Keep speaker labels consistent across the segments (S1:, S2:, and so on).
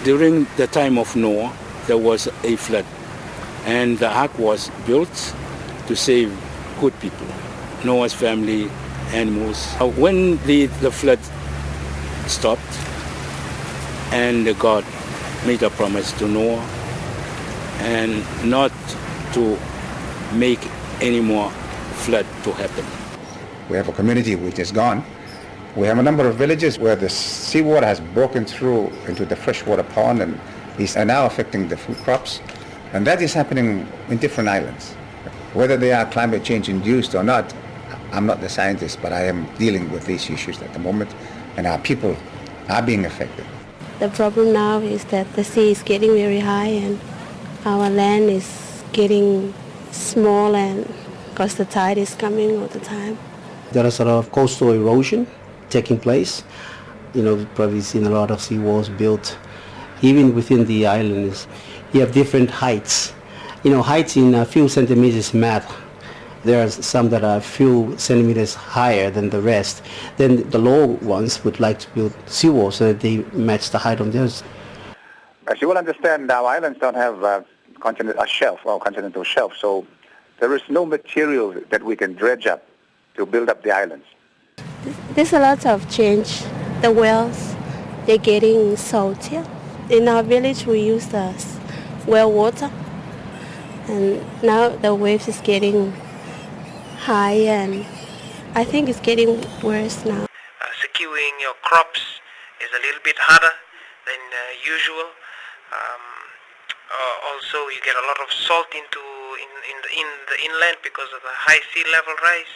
S1: During the time of Noah, there was a flood, and the ark was built to save good people, Noah's family, animals. When the flood stopped, and God made a promise to Noah and not to make any more flood to happen.
S2: We have a community which is gone. We have a number of villages where the seawater has broken through into the freshwater pond and is now affecting the food crops. And that is happening in different islands. Whether they are climate change induced or not, I'm not the scientist, but I am dealing with these issues at the moment, and our people are being affected.
S3: The problem now is that the sea is getting very high and our land is getting small, and because the tide is coming all the time.
S4: There is a lot of coastal erosion taking place. You've probably seen a lot of seawalls built. Even within the islands, you have different heights. Heights in a few centimeters matter. There are some that are a few centimeters higher than the rest. Then the lower ones would like to build seawalls so that they match the height of theirs.
S5: As you will understand, our islands don't have a continental shelf, so there is no material that we can dredge up to build up the islands.
S3: There's a lot of change. The wells, they're getting saltier. In our village, we use the well water, and now the waves is getting high, and I think it's getting worse now.
S6: Securing your crops is a little bit harder than usual. Also, you get a lot of salt in the inland because of the high sea level rise.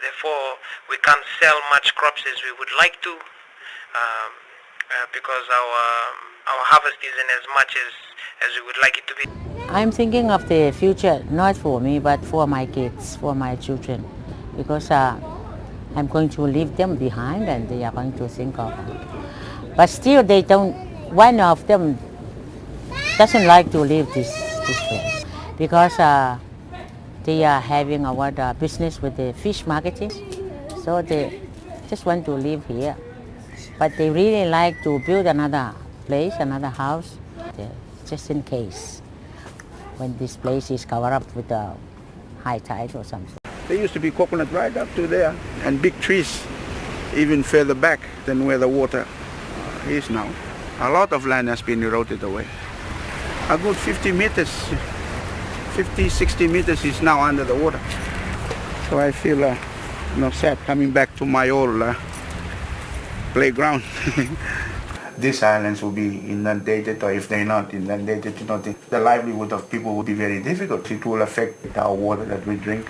S6: Therefore, we can't sell much crops as we would like to because our harvest isn't as much as we would like it to be.
S7: I'm thinking of the future, not for me, but for my kids, for my children, because I'm going to leave them behind and they are going to think of it. But still they don't, one of them doesn't like to leave this place because they are having a business with the fish marketing, so they just want to live here. But they really like to build another place, another house, just in case when this place is covered up with a high tide or something.
S1: There used to be coconut right up to there, and big trees even further back than where the water is now. A lot of land has been eroded away. A good 50 meters, 50, 60 meters is now under the water. So I feel sad coming back to my old playground. These islands will be inundated, or if they're not inundated, the livelihood of people will be very difficult. It will affect our water that we drink.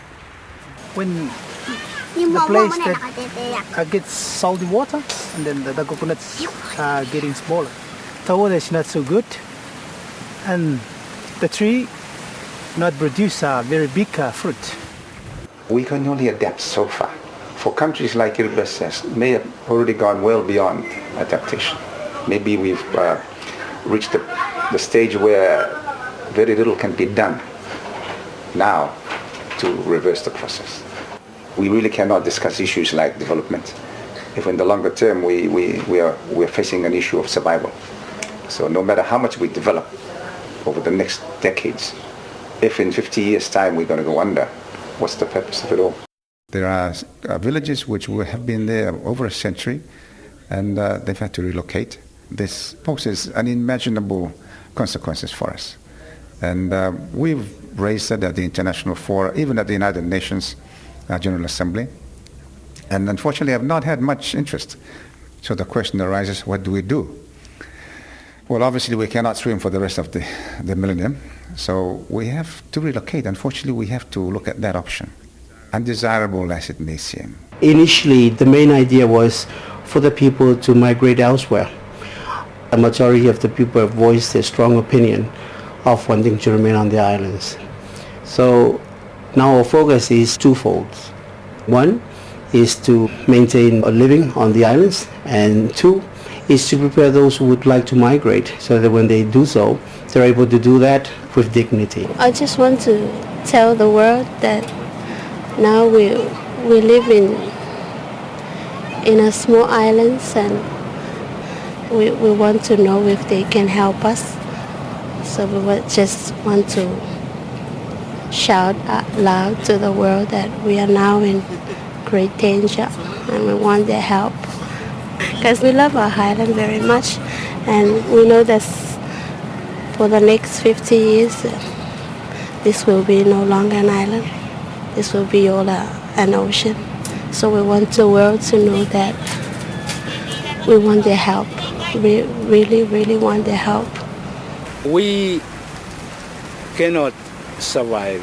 S8: When the place that gets salty water, and then the coconuts are getting smaller, the water is not so good, and the tree not produce a very big fruit.
S2: We can only adapt so far. For countries like Kiribati, may have already gone well beyond adaptation. Maybe we've reached the stage where very little can be done now to reverse the process. We really cannot discuss issues like development if in the longer term we're facing an issue of survival. So no matter how much we develop over the next decades, if in 50 years' time we're going to go under, what's the purpose of it all? There are villages which have been there over a century, and they've had to relocate. This poses unimaginable consequences for us. And we've raised it at the international forum, even at the United Nations General Assembly, and unfortunately have not had much interest. So the question arises, what do we do? Well, obviously we cannot swim for the rest of the millennium, so we have to relocate. Unfortunately, we have to look at that option, undesirable as it may seem.
S4: Initially, the main idea was for the people to migrate elsewhere. A majority of the people have voiced a strong opinion of wanting to remain on the islands. So now our focus is twofold. One is to maintain a living on the islands, and two is to prepare those who would like to migrate so that when they do so, they're able to do that with dignity.
S3: I just want to tell the world that now we live in a small islands, and we want to know if they can help us. So we just want to shout out loud to the world that we are now in great danger and we want their help. Because we love our island very much, and we know that for the next 50 years this will be no longer an island. This will be all an ocean. So we want the world to know that we want their help. We really, really want their help.
S9: We cannot survive.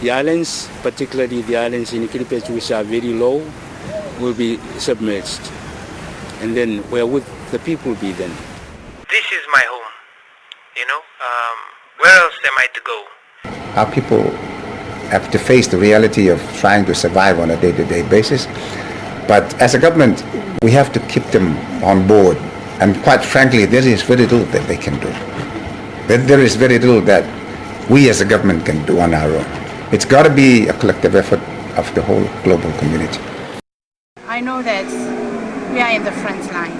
S9: The islands, particularly the islands in Kiribati, which are very low, will be submerged. And then where would the people be then?
S6: This is my home, you know. Where else am I to go?
S2: Our people have to face the reality of trying to survive on a day-to-day basis. But as a government, we have to keep them on board. And quite frankly, there is very little that they can do. There is very little that we as a government can do on our own. It's got to be a collective effort of the whole global community.
S10: I know that we are in the front line.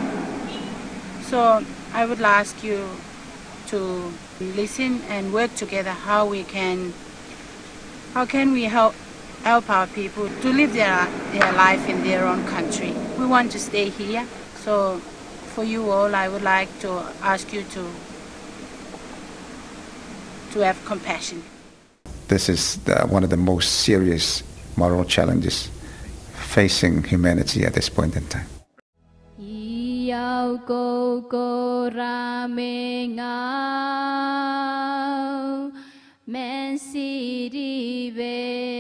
S10: So I would ask you to listen and work together how can we help our people to live their life in their own country. We want to stay here. So for you all, I would like to ask you to have compassion.
S2: This is one of the most serious moral challenges facing humanity at this point in time.
S11: Men siri be